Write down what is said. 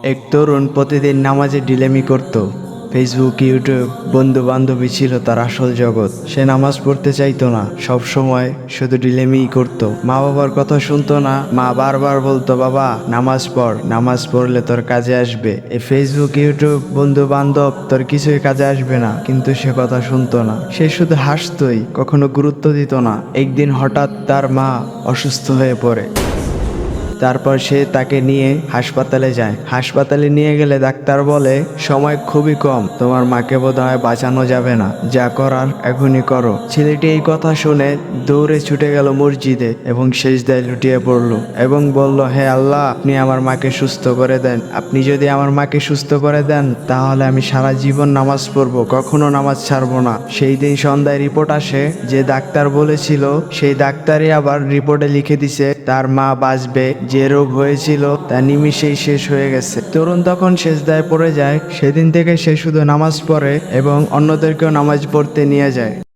এক তরুণ প্রতিদিন নামাজে ঢিলেমি করত। ফেসবুক, ইউটিউব, বন্ধু বান্ধবী ছিল তার আসল জগৎ। সে নামাজ পড়তে চাইতো না, সব সময় শুধু ঢিলেমিই করত। মা বাবার কথা শুনতো না। মা বারবার বলতো, বাবা নামাজ পড়, নামাজ পড়লে তোর কাজে আসবে। এই ফেসবুক, ইউটিউব, বন্ধু বান্ধব তোর কিছুই কাজে আসবে না। কিন্তু সে কথা শুনতো না। সে শুধু হাসতই, কখনো গুরুত্ব দিত না। একদিন হঠাৎ তার মা অসুস্থ হয়ে পড়ে। তারপর সে তাকে নিয়ে হাসপাতালে যায়। হাসপাতালে নিয়ে গেলে ডাক্তার বলে, সময় খুবই কম, তোমার মাকে বোধহয় বাঁচানো যাবে না, যা করার এখনই করো। ছেলেটি এই কথা শুনে দৌড়ে ছুটে গেল মসজিদে এবং সেজদায় লুটিয়ে পড়ল এবং বলল, হে আল্লাহ, আপনি আমার মাকে সুস্থ করে দেন। আপনি যদি আমার মাকে সুস্থ করে দেন, তাহলে আমি সারা জীবন নামাজ পড়বো, কখনো নামাজ ছাড়বো না। সেই দিন সন্ধ্যায় রিপোর্ট আসে। যে ডাক্তার বলেছিল, সেই ডাক্তারই আবার রিপোর্টে লিখে দিছে তার মা বাঁচবে। যে রোগ হয়েছিল তা নিমিষেই শেষ হয়ে গেছে। তরুণ তখন সেজদায় পড়ে যায়। সেদিন থেকে সে শুধু নামাজ পড়ে এবং অন্যদেরকেও নামাজ পড়তে নিয়ে যায়।